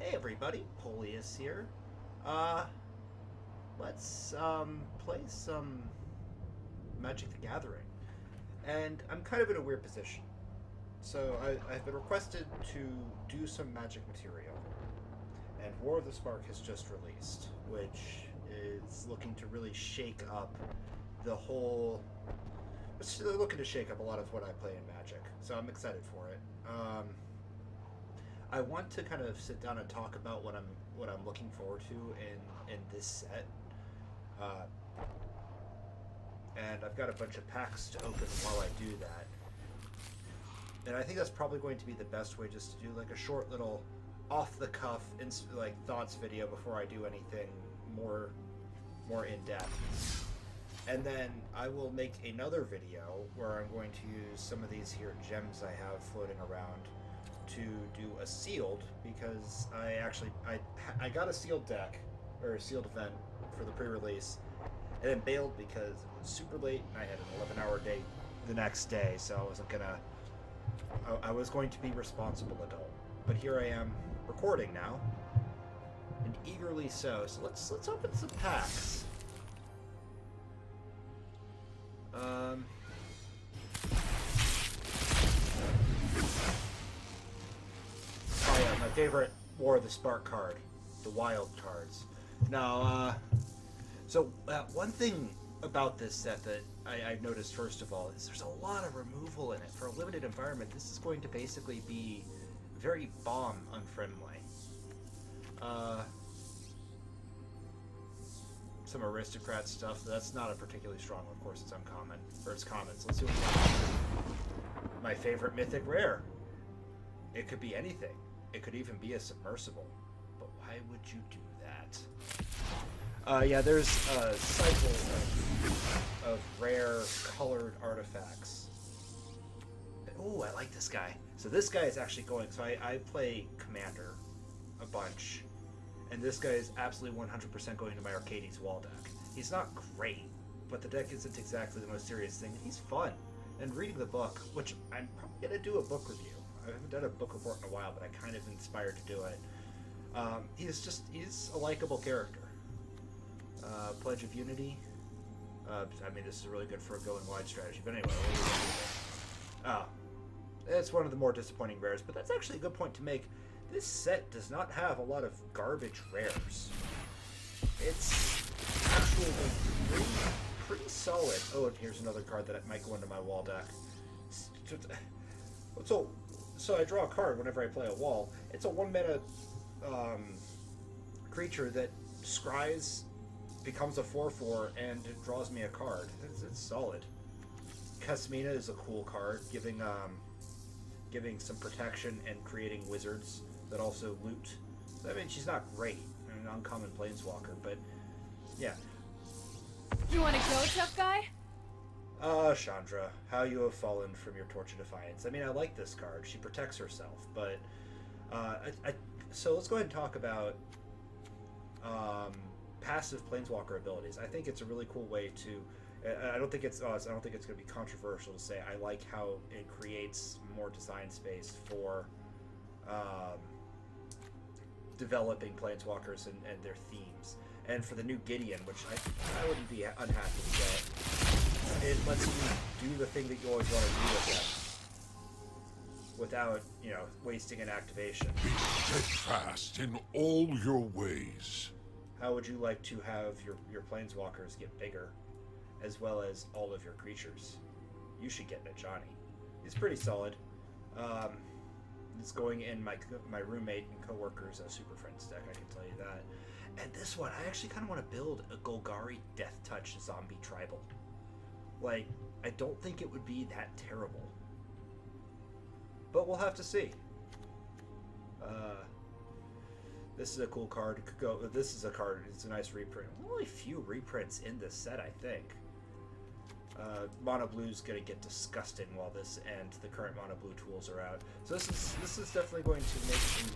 Hey everybody, Polius here. Let's play some Magic the Gathering. And I'm kind of in a weird position. So I've been requested to do some magic material. And War of the Spark has just released, which is looking to really shake up the whole... They're looking to shake up a lot of what I play in Magic, so I'm excited for it. I want to kind of sit down and talk about what I'm looking forward to in this set, and I've got a bunch of packs to open while I do that. And I think that's probably going to be the best way, just to do like a short little off the cuff like thoughts video before I do anything more in depth. And then I will make another video where I'm going to use some of these here gems I have floating around to do a sealed, because I got a sealed deck or a sealed event for the pre-release and then bailed because it was super late and I had an 11-hour day the next day, so I was going to be responsible adult. But here I am recording now, and eagerly so. So let's open some packs. My favorite War of the Spark card, the wild cards. Now, one thing about this set that I've noticed first of all is there's a lot of removal in it. For a limited environment, this is going to basically be very bomb unfriendly. Some aristocrat stuff, that's not a particularly strong one. Of course, it's uncommon, or it's common, so let's see what we got. My favorite mythic rare. It could be anything. It could even be a submersible. But why would you do that? Yeah, there's a cycle of rare colored artifacts. Oh, I like this guy. So this guy is actually going... So I play Commander a bunch. And this guy is absolutely 100% going to my Arcades wall deck. He's not great, but the deck isn't exactly the most serious thing. He's fun. And reading the book, which I'm probably going to do a book review. I haven't done a book report in a while, but I'm kind of inspired to do it. He's a likable character. Pledge of Unity. I mean, this is really good for a going wide strategy. But anyway, it's one of the more disappointing rares, but that's actually a good point to make. This set does not have a lot of garbage rares. It's actually pretty solid. Oh, and here's another card that might go into my wall deck. So I draw a card whenever I play a wall. It's a 1-mana creature that scries, becomes a 4/4, and it draws me a card. It's solid. Casmina is a cool card, giving some protection and creating wizards that also loot. I mean, she's not great. I mean, an uncommon planeswalker, but yeah. You want to go, tough guy? Chandra, how you have fallen from your Torch of Defiance. I mean, I like this card. She protects herself, but so let's go ahead and talk about passive planeswalker abilities. I think it's a really cool way to. I don't think it's going to be controversial to say I like how it creates more design space for developing planeswalkers and their themes. And for the new Gideon, which I wouldn't be unhappy to get, it lets you do the thing that you always want to do with it without, wasting an activation. Be steadfast in all your ways. How would you like to have your planeswalkers get bigger, as well as all of your creatures? You should get Najani. He's pretty solid. It's going in my roommate and coworker's Super Friends deck, I can tell you that. And this one, I actually kind of want to build a Golgari Death Touch zombie tribal. Like, I don't think it would be that terrible. But we'll have to see. This is a cool card. It could go. This is a card. It's a nice reprint. Only a few reprints in this set, I think. Mono Blue's gonna get disgusting while this and the current Mono Blue tools are out. So this is definitely going to make some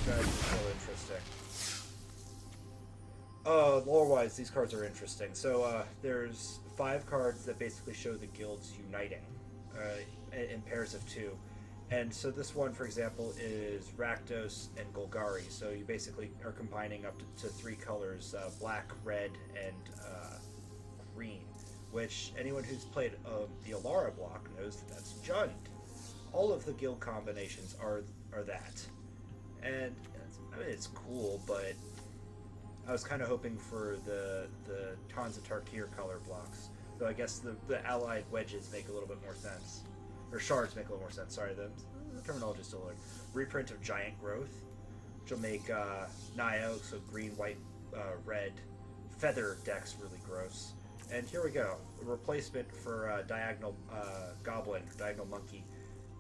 strategies more interesting. Lore-wise, these cards are interesting. So there's 5 cards that basically show the guilds uniting in pairs of 2, And so this one, for example, is Rakdos and Golgari. So you basically are combining up to 3 colors, black, red, and green, which anyone who's played the Alara block knows that that's Jund. All of the guild combinations are that. And I mean, it's cool, but I was kind of hoping for the Tons of Tarkir color blocks. Though I guess the allied wedges make a little bit more sense. Or shards make a little more sense. Sorry, the terminology is still like reprint of Giant Growth, which will make Nyssa, so green, white, red, feather decks really gross. And here we go, a replacement for Diagonal Goblin, Diagonal Monkey.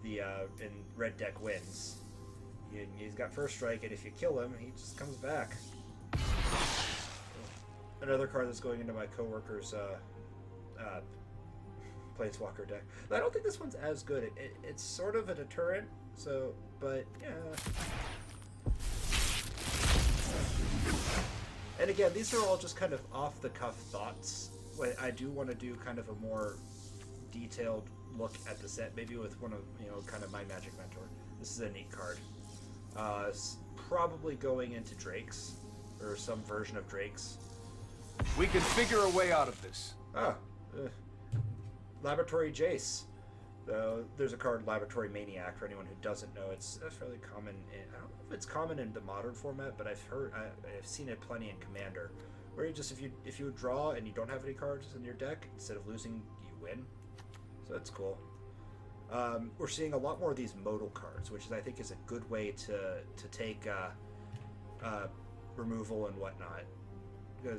The in red deck wins. He's got first strike, and if you kill him, he just comes back. Another card that's going into my coworker's Planeswalker deck. I don't think this one's as good. It's sort of a deterrent, so, but yeah. And again, these are all just kind of off-the-cuff thoughts. I do want to do kind of a more detailed look at the set, maybe with one of, kind of my Magic Mentor. This is a neat card. Probably going into Drakes, or some version of Drakes. We can figure a way out of this. Laboratory Jace. There's a card, Laboratory Maniac, for anyone who doesn't know. It's fairly common. I don't know if it's common in the modern format, but I've seen it plenty in Commander, where you just if you draw and you don't have any cards in your deck, instead of losing, you win. So that's cool. We're seeing a lot more of these modal cards, which I think is a good way to take removal and whatnot.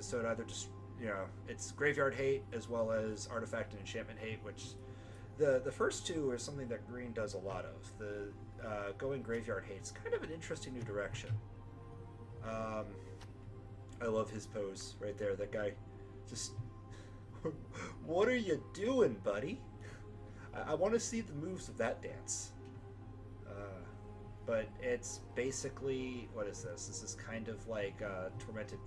So it either just it's graveyard hate as well as artifact and enchantment hate, which the first two are something that green does a lot of. The going graveyard hate's kind of an interesting new direction. I love his pose right there. That guy just what are you doing, buddy? I want to see the moves of that dance. But it's basically, what is this? This is kind of like Tormented.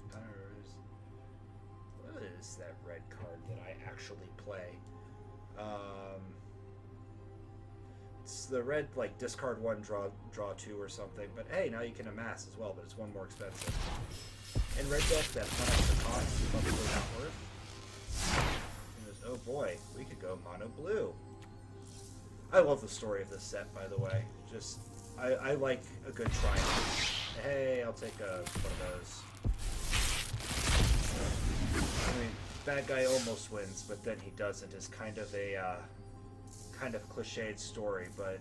What is that red card that I actually play? It's the red, like, discard 1, draw 2 or something. But hey, now you can amass as well, but it's 1 more expensive. In red deck, that 1 extra cost is probably not worth. Oh boy, we could go mono blue. I love the story of this set, by the way. Just, I like a good triumph. Hey, I'll take one of those. I mean, bad guy almost wins, but then he doesn't. Is kind of a kind of cliched story, but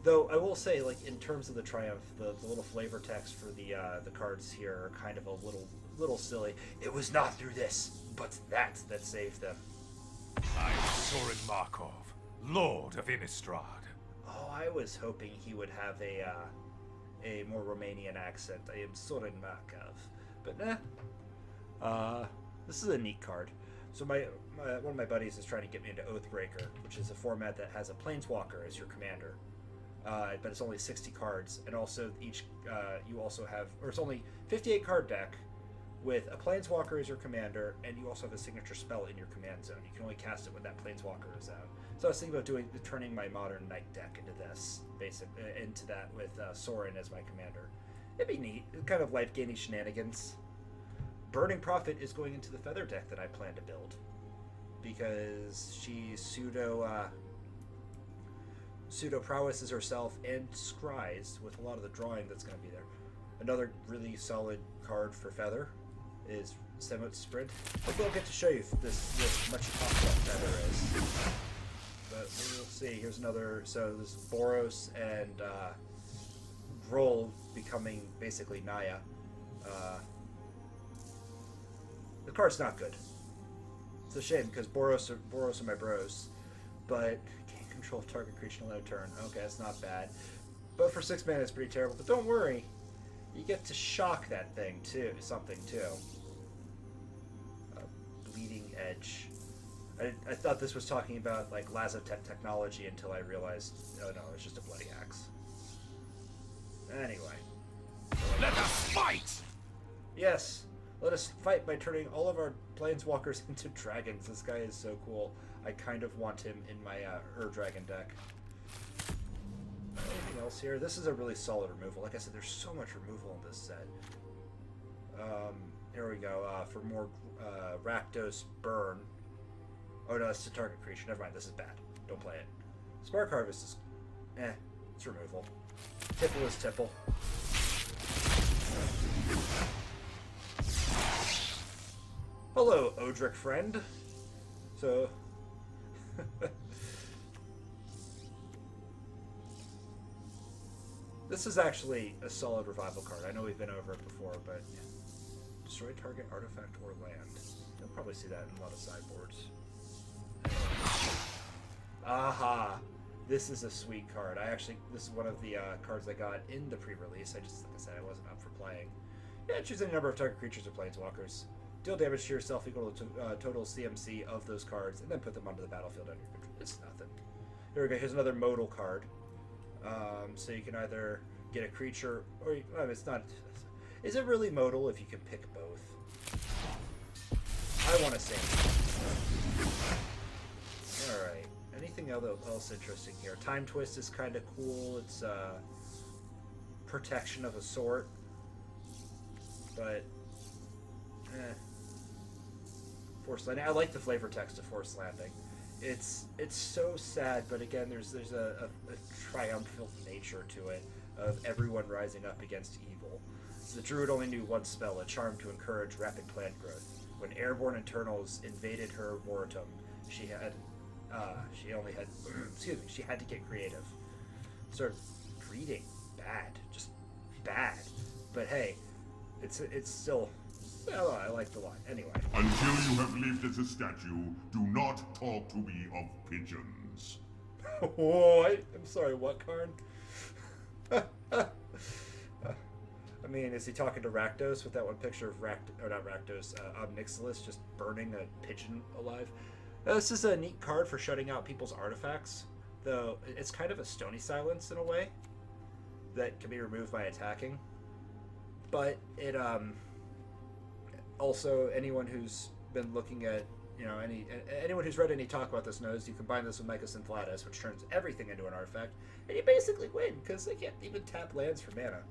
though I will say, like, in terms of the triumph, the little flavor text for the cards here are kind of a little silly. It was not through this, but that saved them. I'm Sorin Markov, Lord of Innistrad. Oh, I was hoping he would have a more Romanian accent. I am Sorin Markov, but nah. This is a neat card. So one of my buddies is trying to get me into Oathbreaker, which is a format that has a Planeswalker as your commander, but it's only 60 cards, and also you also have, or it's only 58 card deck with a Planeswalker as your commander, and you also have a signature spell in your command zone. You can only cast it when that Planeswalker is out. So I was thinking about turning my modern Knight deck into into that with Sorin as my commander. It'd be neat, kind of life-gaining shenanigans. Burning Prophet is going into the Feather deck that I plan to build, because she pseudo prowesses herself and scries with a lot of the drawing that's going to be there. Another really solid card for Feather is Semut Sprint. Hopefully I'll get to show you this much talked about Feather is. But we'll see. Here's another. So this Boros and Droll becoming basically Naya. The card's not good. It's a shame because Boros are my bros, but can't control target creature on a turn. Okay, that's not bad. But for 6 mana, it's pretty terrible. But don't worry, you get to shock that thing too. Bleeding Edge. I thought this was talking about like Lazotech technology until I realized, oh no, it's just a bloody axe. Anyway. Let us fight! Yes, let us fight by turning all of our planeswalkers into dragons. This guy is so cool. I kind of want him in my Dragon deck. else here. This is a really solid removal. Like I said, there's so much removal in this set. Here we go. For more Rakdos Burn. Oh no, it's a target creature. Never mind, this is bad. Don't play it. Spark Harvest is... it's removal. Tipple is tipple. Hello, Odric friend. So... This is actually a solid revival card. I know we've been over it before, but... Destroy target artifact or land. You'll probably see that in a lot of sideboards. Aha! This is a sweet card. This is one of the cards I got in the pre-release. Like I said, I wasn't up for playing. Yeah, choose any number of target creatures or planeswalkers. Deal damage to yourself equal to total CMC of those cards, and then put them onto the battlefield under your control. It's nothing. Here we go. Here's another modal card. So you can either get a creature, or it's not. Is it really modal if you can pick both? I want to say. All right. Anything else interesting here? Time Twist is kind of cool. It's protection of a sort, but Forced Landing. I like the flavor text of Forced Landing. It's so sad, but again, there's a triumphant nature to it of everyone rising up against evil. So the druid only knew one spell, a charm to encourage rapid plant growth. When airborne internals invaded her Moratum, she only had she had to get creative. Sort of breeding bad, just bad. But hey, it's still. Well, I like the line. Anyway. Until you have lived as a statue, do not talk to me of pigeons. Oh, I'm sorry, what, Karn? I mean, is he talking to Rakdos with that one picture of Omnixilis just burning a pigeon alive? This is a neat card for shutting out people's artifacts, though it's kind of a Stony Silence in a way that can be removed by attacking. But it, also, anyone who's been looking at, anyone who's read any talk about this knows you combine this with Mycosynth Lattice, which turns everything into an artifact, and you basically win, because they can't even tap lands for mana.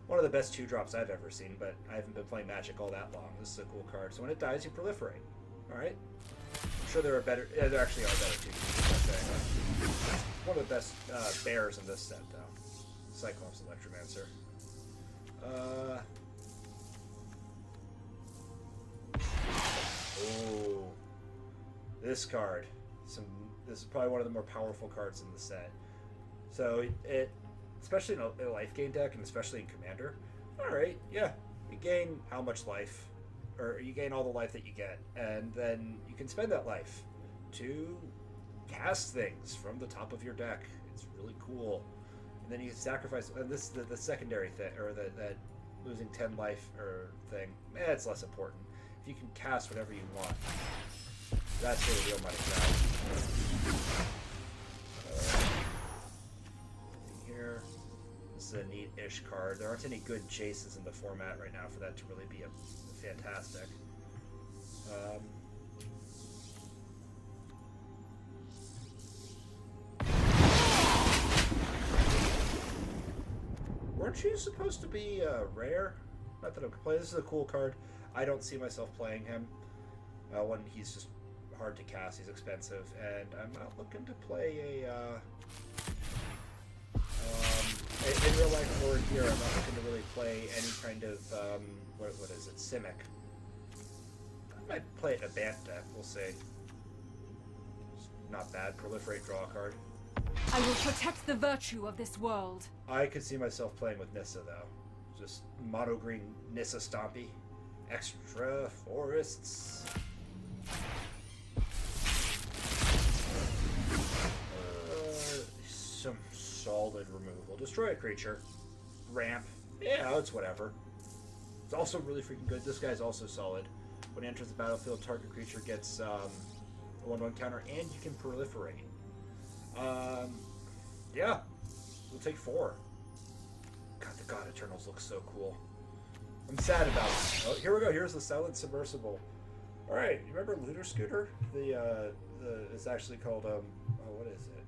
One of the best 2-drops I've ever seen, but I haven't been playing Magic all that long. This is a cool card. So when it dies, you proliferate. Alright? I'm sure there are better... Yeah, there actually are better 2-drops. One of the best bears in this set, though. Cyclops Electrum. Oh, this card. This is probably one of the more powerful cards in the set. So it, especially in a life gain deck, and especially in Commander. All right, yeah, you gain how much life, or you gain all the life that you get, and then you can spend that life to cast things from the top of your deck. It's really cool. And then you can sacrifice. And this is the secondary thing, or that losing 10 life or thing. It's less important. If you can cast whatever you want, that's where the real money's at. Here, this is a neat-ish card. There aren't any good Jaces in the format right now for that to really be fantastic. Weren't you supposed to be rare? Not that I'm complaining. This is a cool card. I don't see myself playing him. One, he's just hard to cast. He's expensive, and I'm not looking to play in real life or here. I'm not looking to really play any kind of what is it? Simic. I might play it in a Bant deck. We'll see. It's not bad. Proliferate, draw a card. I will protect the virtue of this world. I could see myself playing with Nyssa though. Just mono green Nyssa Stompy. Extra forests. Some solid removal. Destroy a creature. Ramp. Yeah, it's whatever. It's also really freaking good. This guy's also solid. When he enters the battlefield, target creature gets a 1/1 counter, and you can proliferate. Yeah. We'll take 4. God, the God Eternals look so cool. I'm sad about it. Oh, here we go. Here's the Silent Submersible. All right, you remember Looter Scooter? It's actually called what is it?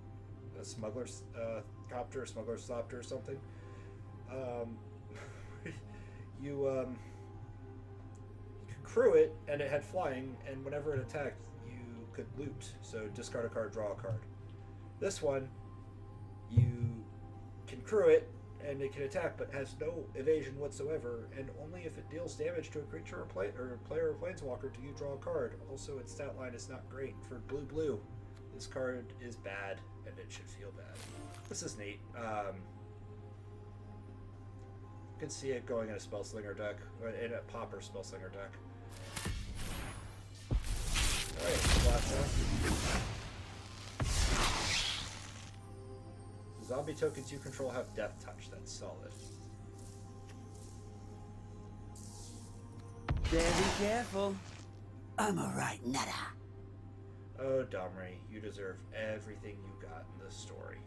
a smuggler's copter, smuggler's copter or something. You could crew it, and it had flying, and whenever it attacked, you could loot. So discard a card, draw a card. This one, you can crew it, and it can attack, but has no evasion whatsoever, and only if it deals damage to a creature or player or planeswalker do you draw a card. Also, its stat line is not great for blue. This card is bad, and it should feel bad. This is neat. You can see it going in a Spellslinger deck, in a Pauper Spellslinger deck. Alright, splash down. Zombie tokens you control have Death Touch. That's solid. Very careful. I'm alright, nada. Oh, Domri, you deserve everything you got in this story.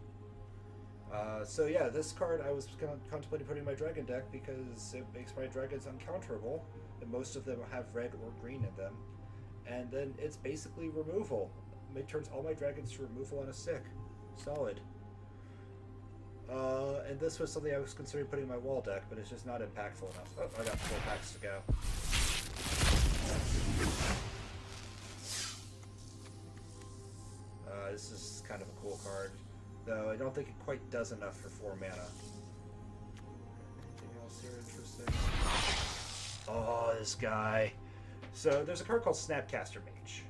So yeah, this card I was contemplating putting in my dragon deck because it makes my dragons uncounterable, and most of them have red or green in them. And then it's basically removal. It turns all my dragons to removal on a stick. Solid. And this was something I was considering putting in my wall deck, but it's just not impactful enough. Oh, I got 4 packs to go. This is kind of a cool card, though I don't think it quite does enough for 4 mana. Anything else here interesting? Oh, this guy. So there's a card called Snapcaster Mage.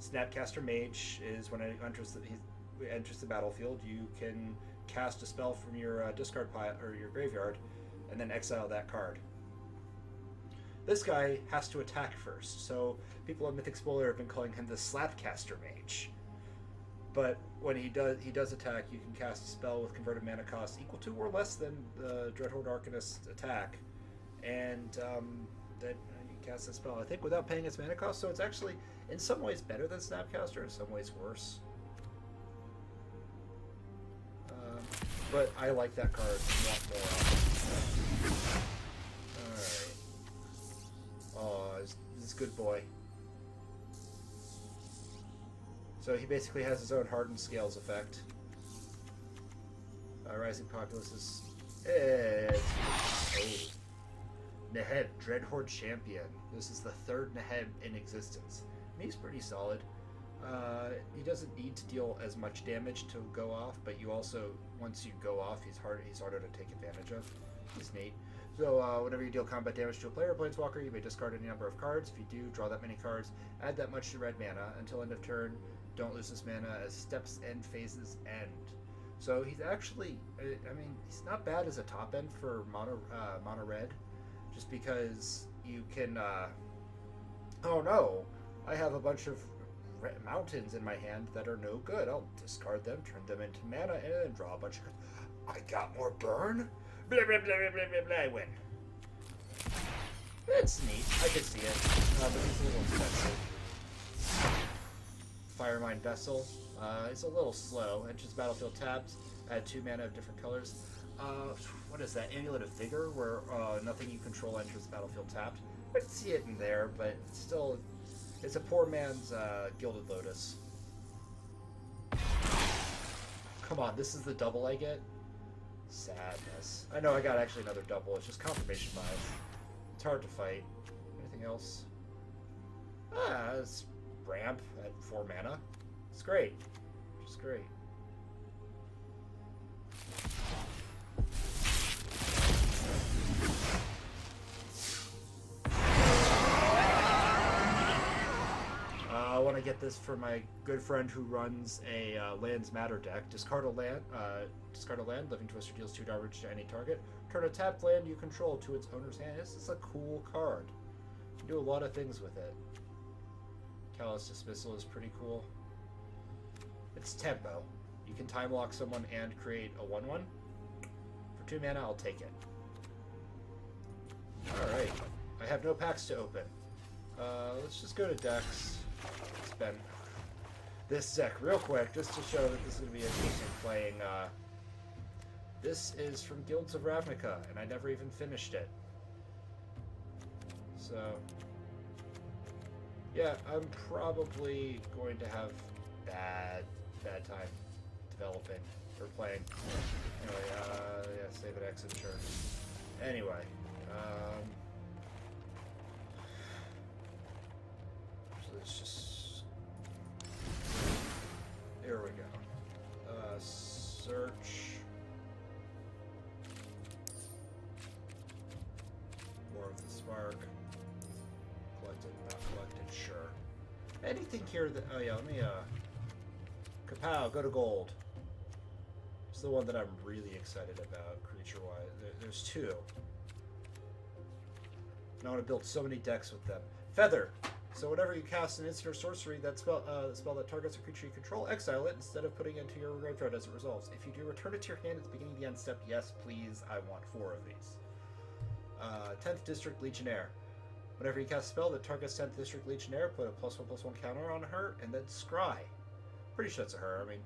Snapcaster Mage is when it enters the battlefield, you can cast a spell from your discard pile or your graveyard, and then exile that card. This guy has to attack first, so people on Mythic Spoiler have been calling him the Slapcaster Mage. But when he does attack, you can cast a spell with converted mana cost equal to or less than the Dreadhorde Arcanist's attack, and then you cast a spell, I think, without paying its mana cost. So it's actually, in some ways, better than Snapcaster, in some ways worse. But I like that card and want more of it. Alright. Oh, this is a good boy. So he basically has his own hardened scales effect. Rising Populace is... Neheb, Dreadhorde Champion. This is the 3rd Neheb in existence. And he's pretty solid. He doesn't need to deal as much damage to go off, but you also, once you go off, he's harder to take advantage of. He's neat. So whenever you deal combat damage to a player or planeswalker, you may discard any number of cards. If you do, draw that many cards, add that much to red mana. Until end of turn, don't lose this mana as steps and phases end. So he's actually, I mean, he's not bad as a top end for mono red, just because you can, oh no, I have a bunch of mountains in my hand that are no good. I'll discard them, turn them into mana, and then draw a bunch of cards. I got more burn? Blah, blah, blah, blah, blah, blah, I win. It's neat. I can see it. But it's a little expensive. Firemind Vessel. It's a little slow. Enters battlefield tapped. Add 2 mana of different colors. What is that? Amulet of Vigor, where nothing you control enters the battlefield tapped. I can see it in there, but still, it's a poor man's Gilded Lotus. Come on, this is the double I get? Sadness. I know I got actually another double. It's just confirmation bias. It's hard to fight. Anything else? It's ramp at 4 mana. It's great. Just great. I want to get this for my good friend who runs a Lands Matter deck. Discard a land. Living Twister deals 2 damage to any target. Turn a tapped land you control to its owner's hand. This is a cool card. You can do a lot of things with it. Callous Dismissal is pretty cool. It's tempo. You can time lock someone and create a 1/1. For 2 mana, I'll take it. Alright. I have no packs to open. Let's just go to decks. Spend this deck real quick just to show that this is going to be interesting playing. This is from Guilds of Ravnica, and I never even finished it. So, yeah, I'm probably going to have bad time developing Or playing. Anyway, yeah, save it, exit, sure. Anyway, so let's just... Here we go. Search. More of the spark. Collected, not collected, sure. Anything here that... Oh yeah, let me, Kapow, go to gold. It's the one that I'm really excited about, creature-wise. There's two. And I want to build so many decks with them. Feather! So whenever you cast an instant or sorcery, that spell that targets a creature you control, exile it instead of putting it into your graveyard as it resolves. If you do, return it to your hand at the beginning of the end step. Yes, please. I want 4 of these. 10th District Legionnaire. Whenever you cast a spell that targets 10th District Legionnaire, put a +1/+1 counter on her, and then scry. Pretty sure it's a her. I mean,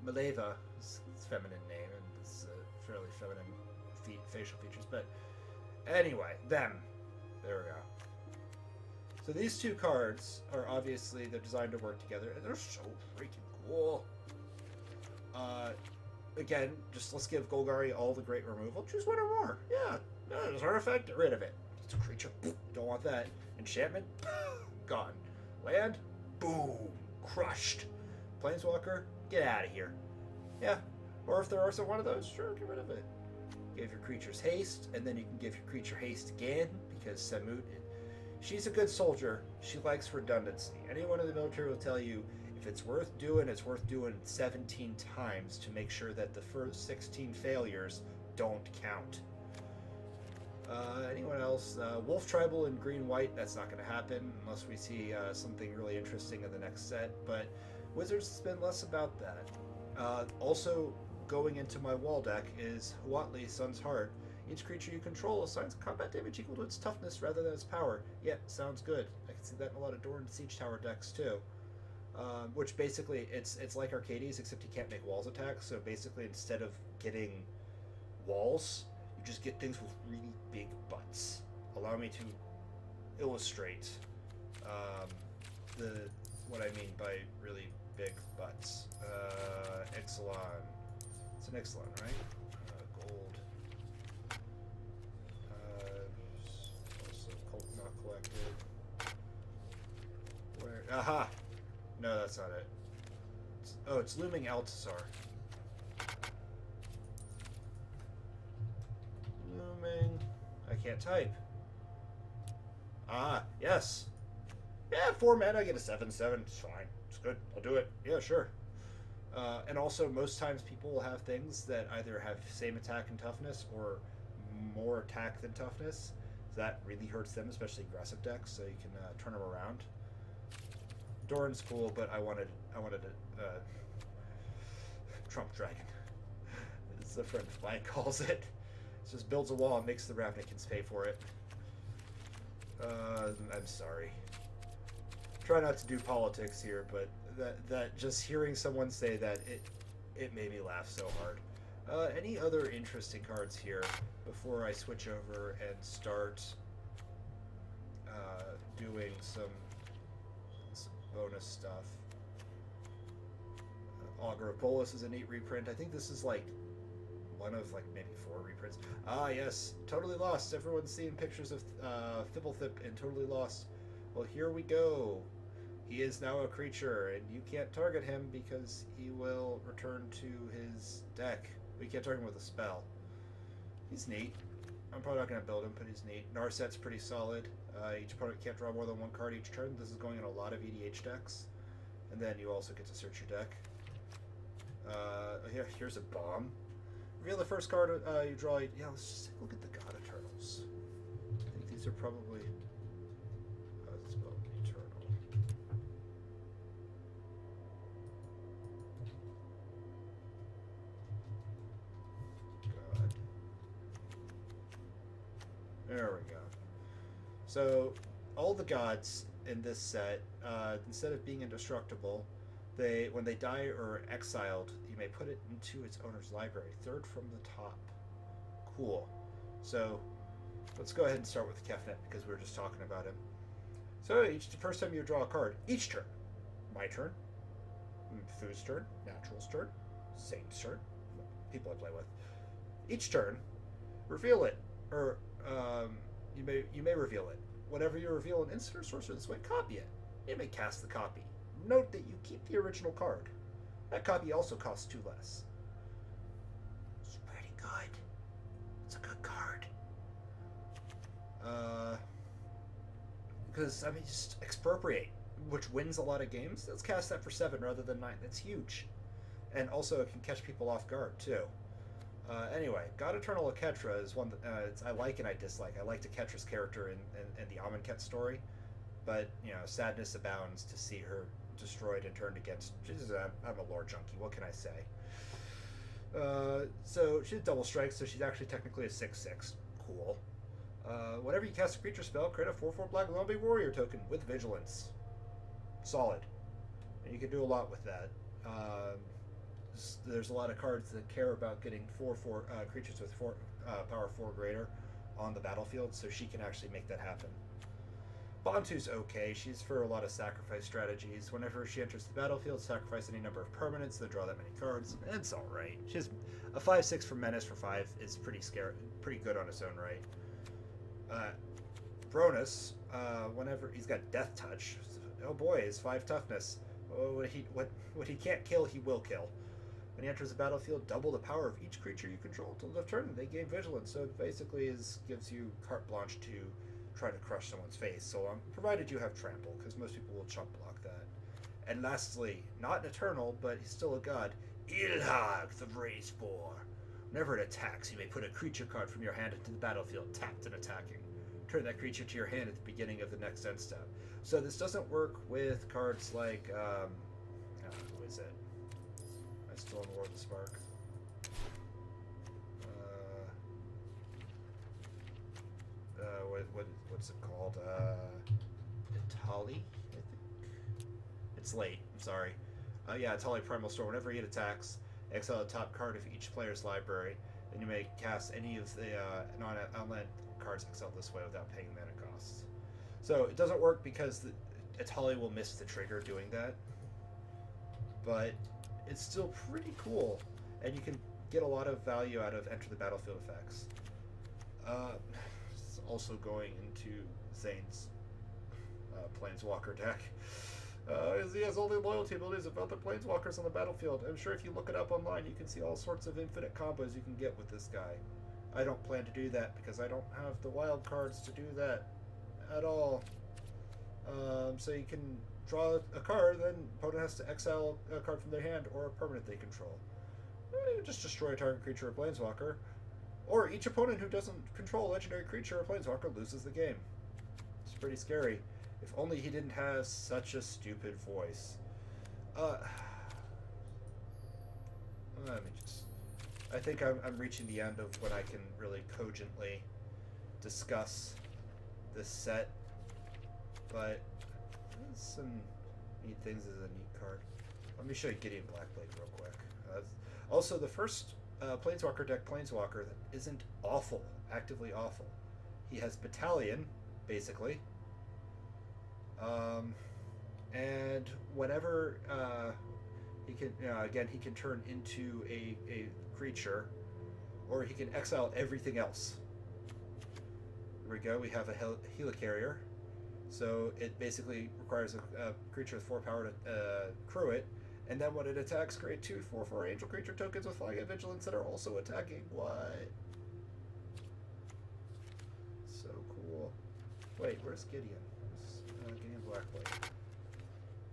Maleva is its feminine name, and it's fairly feminine facial features. But anyway, them. There we go. So these two cards are obviously, they're designed to work together, and they're so freaking cool. Again, just let's give Golgari all the great removal. Choose one or more. Yeah. No, there's artifact, get rid of it. It's a creature. Don't want that. Enchantment, gone. Land, boom, crushed. Planeswalker, get out of here. Yeah. Or if there are one of those, sure, get rid of it. Give your creatures haste, and then you can give your creature haste again, because Samut, she's a good soldier. She likes redundancy. Anyone in the military will tell you, if it's worth doing 17 times to make sure that the first 16 failures don't count. Anyone else? Wolf Tribal in green-white, that's not going to happen unless we see something really interesting in the next set, but Wizards has been less about that. Also, going into my wall deck is Huatli, Sun's Heart. Each creature you control assigns combat damage equal to its toughness rather than its power. Yeah, sounds good. I can see that in a lot of Dorn Siege Tower decks too. Which basically, it's like Arcades, except you can't make walls attacks, so basically instead of getting walls, you just get things with really big butts. Allow me to illustrate what I mean by really big butts. Ixalan. It's an Ixalan, right? Gold. Also not collected. Where? Aha! No, that's not it. It's Looming Altasar. Looming. I can't type. Ah, yes. Yeah, 4 mana, I get a 7/7. It's fine. It's good. I'll do it. Yeah, sure. And also, most times people will have things that either have same attack and toughness or more attack than toughness. So that really hurts them, especially aggressive decks, so you can turn them around. Doran's cool, but I wanted a Trump Dragon. As a friend of mine calls it. It just builds a wall and makes the Ravnikins pay for it. I'm sorry. Try not to do politics here, but that just hearing someone say that, it made me laugh so hard. Any other interesting cards here before I switch over and start doing some bonus stuff? Agorapolis is a neat reprint. I think this is like one of like maybe 4 reprints. Ah, yes, Totally Lost. Everyone's seeing pictures of Fibblethip and Totally Lost. Well, here we go. He is now a creature, and you can't target him because he will return to his deck. We can't target him with a spell. He's neat. I'm probably not going to build him, but he's neat. Narset's pretty solid. Each opponent can't draw more than 1 card each turn. This is going in a lot of EDH decks. And then you also get to search your deck. Here's a bomb. Reveal the first card you draw. Yeah, let's just take a look at the God Eternals. I think these are probably... How does it spell Eternal? God. There we go. So, all the gods in this set, instead of being indestructible, when they die or are exiled, you may put it into its owner's library, 3rd from the top. Cool. So, let's go ahead and start with Kefnet, because we were just talking about him. So, the first time you draw a card, each turn. My turn, Food's turn, Natural's turn, Saint's turn, people I play with. Each turn, reveal it, or you may reveal it. Whenever you reveal an instant or sorcerer this way, copy it. You may cast the copy. Note that you keep the original card. That copy also costs 2 less. It's pretty good. It's a good card. Because, I mean, just expropriate, which wins a lot of games. Let's cast that for 7 rather than 9. That's huge. And also, it can catch people off guard, too. Anyway, God Eternal Aketra is one that I like and I dislike. I liked Aketra's character in the Amonkhet story, but, you know, sadness abounds to see her destroyed and turned against. I'm a lore junkie. What can I say? So she's double strike, so she's actually technically a 6/6. Cool. Whenever you cast a creature spell, create a 4/4 black zombie warrior token with vigilance. Solid. And you can do a lot with that. There's a lot of cards that care about getting 4/4 creatures with power 4 greater on the battlefield, so she can actually make that happen. Bantu's okay. She's for a lot of sacrifice strategies. Whenever she enters the battlefield, sacrifice any number of permanents that draw that many cards. It's alright. She's a 5/6 for Menace for 5 is pretty good on its own right. Bronus, whenever he's got Death Touch, oh boy, his 5 toughness. Oh, what he can't kill, he will kill. When he enters the battlefield, double the power of each creature you control until the turn. They gain vigilance, so it basically gives you carte blanche to try to crush someone's face, so long, provided you have trample, because most people will chump block that. And lastly, not an eternal, but he's still a god, Ilhag, the Raised Boar. Whenever it attacks, you may put a creature card from your hand into the battlefield, tapped and attacking. Turn that creature to your hand at the beginning of the next end step. So this doesn't work with cards like, who is it? I'm still in War of the Spark. What's it called? Itali, I think. It's late. I'm sorry. Yeah, Itali Primal Store. Whenever it attacks, exile the top card of each player's library. Then you may cast any of the non-land cards exiled this way without paying mana costs. So it doesn't work because Itali will miss the trigger doing that. But it's still pretty cool, and you can get a lot of value out of enter the battlefield effects. It's also going into Zane's Planeswalker deck. He has all the loyalty abilities of other Planeswalkers on the battlefield. I'm sure if you look it up online, you can see all sorts of infinite combos you can get with this guy. I don't plan to do that because I don't have the wild cards to do that at all. So you can draw a card, then opponent has to exile a card from their hand or a permanent they control. You just destroy a target creature or Planeswalker. Or each opponent who doesn't control a legendary creature or Planeswalker loses the game. It's pretty scary. If only he didn't have such a stupid voice. Let me just... I think I'm reaching the end of when I can really cogently discuss this set. But there's some neat things as a neat card. Let me show you Gideon Blackblade real quick. Also, the first Planeswalker deck Planeswalker that isn't awful, actively awful. He has Battalion, basically. And whenever he can, again, he can turn into a creature, or he can exile everything else. Here we go. We have a Helicarrier. So it basically requires a creature with 4 power to crew it, and then when it attacks, create 2 4/4 angel creature tokens with flying and vigilance that are also attacking. What? So cool. Wait, where's Gideon? Gideon Blackblade.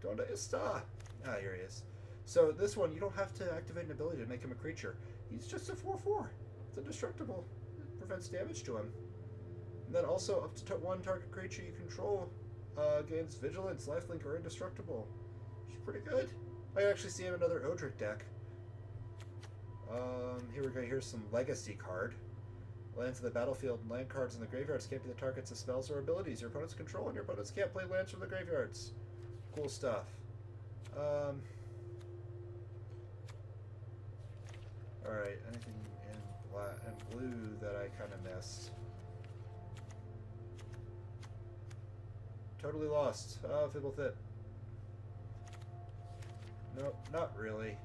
Donda Ista! Ah, here he is. So this one, you don't have to activate an ability to make him a creature. He's just a 4/4. It's indestructible. It prevents damage to him. And then also, up to 1 target creature you control gains vigilance, lifelink, or indestructible. Which is pretty good. I actually see him in another Odric deck. Here we go. Here's some Legacy card. Lands in the battlefield and land cards in the graveyards can't be the targets of spells or abilities your opponents control, and your opponents can't play lands from the graveyards. Cool stuff. Alright, anything in black and blue that I kind of missed? Totally lost. Oh, Fibblethip. Nope, not really.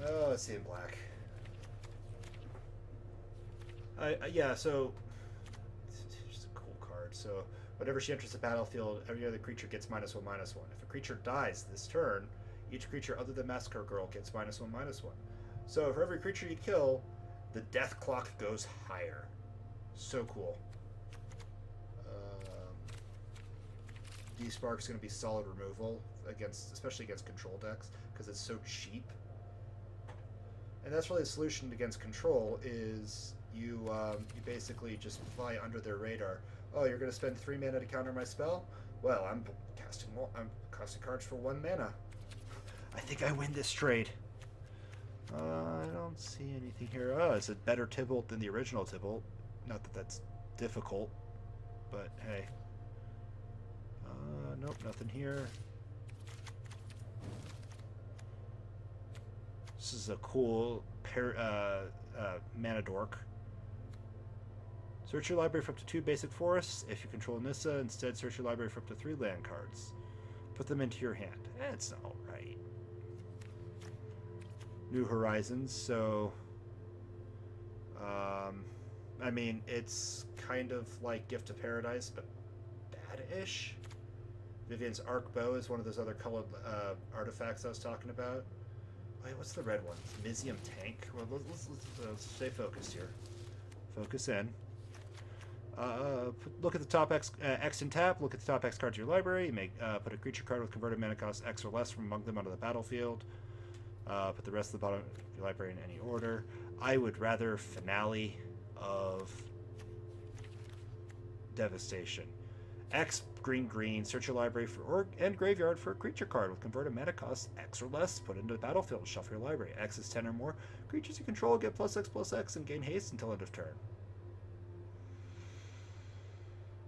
Oh, let's see in black. Yeah, so it's just a cool card. So whenever she enters the battlefield, every other creature gets -1/-1. If a creature dies this turn, each creature other than Massacre Girl gets -1/-1. So for every creature you kill, the death clock goes higher. So cool. D-Spark's going to be solid removal especially against control decks because it's so cheap. And that's really the solution against control is you basically just fly under their radar. Oh, you're going to spend 3 mana to counter my spell? Well, I'm casting cards for 1 mana. I think I win this trade. I don't see anything here. Oh, it's a better Tybalt than the original Tybalt. Not that that's difficult, but hey. Nope, nothing here. This is a cool mana dork. Search your library for up to 2 basic forests. If you control Nyssa, instead search your library for up to 3 land cards. Put them into your hand. That's alright. New Horizons, so... I mean, it's kind of like Gift of Paradise, but bad-ish. Vivian's Arc Bow is one of those other colored artifacts I was talking about. Wait, what's the red one? Mizium Tank? Well, let's stay focused here. Focus in. Look at the top X and tap. Look at the top X cards of your library. You may put a creature card with converted mana cost X or less from among them onto the battlefield. Put the rest of the bottom of your library in any order. I would rather Finale of Devastation. X green, search your library and graveyard for a creature card with converted mana cost X or less. Put it into the battlefield. Shuffle your library. X is 10 or more. Creatures you control get +X/+X and gain haste until end of turn.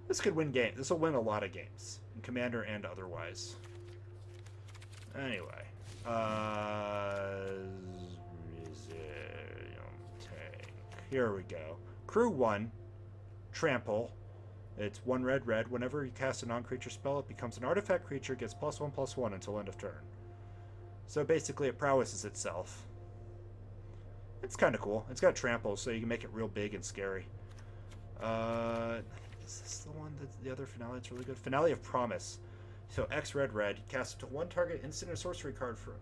This could win game. This will win a lot of games, in Commander and otherwise. Anyway, tank. Here we go. Crew 1, Trample. It's 1 red. Whenever you cast a non-creature spell, it becomes an artifact creature, gets +1/+1 until end of turn. So basically, it prowesses itself. It's kind of cool. It's got Trample, so you can make it real big and scary. Is this the one that the other Finale that's really good? Finale of Promise. So X red. You cast it to 1 target instant or sorcery card for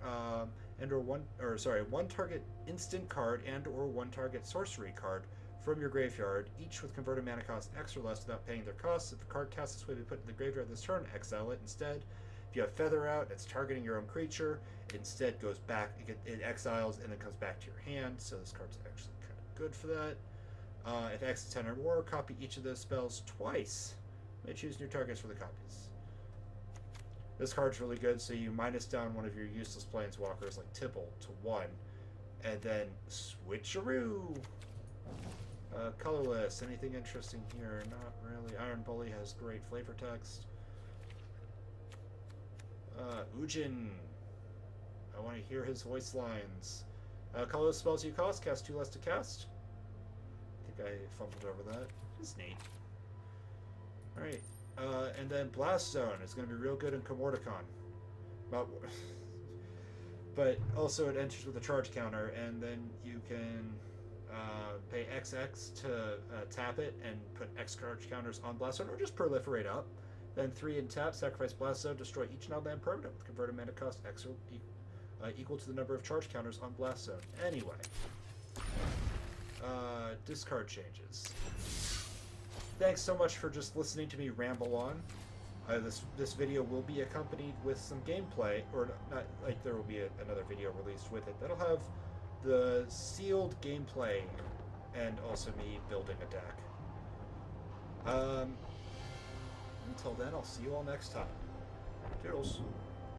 one target instant card and or 1 target sorcery card from your graveyard, each with converted mana cost X or less without paying their costs. If the card cast this way be put in the graveyard this turn, exile it instead. If you have Feather out, it's targeting your own creature. It instead goes back, it exiles and then comes back to your hand. So this card's actually kind of good for that. If X is 10 or more, copy each of those spells twice. You may choose new targets for the copies. This card's really good, so you minus down one of your useless planeswalkers like Tybalt to 1, and then switcheroo. Colorless. Anything interesting here? Not really. Iron Bully has great flavor text. Ujin. I want to hear his voice lines. Colorless spells you cost. Cast 2 less to cast. I think I fumbled over that. It's neat. Alright. And then Blast Zone is going to be real good in Commorticon. But also it enters with a charge counter, and then you can pay XX to tap it and put X charge counters on Blast Zone, or just proliferate up. Then 3 in tap, sacrifice Blast Zone, destroy each non-land permanent with converted mana cost X or equal to the number of charge counters on Blast Zone. Anyway. Discard changes. Thanks so much for just listening to me ramble on. This video will be accompanied with some gameplay, or not, like there will be another video released with it that'll have the sealed gameplay and also me building a deck. Until then, I'll see you all next time. Toodles.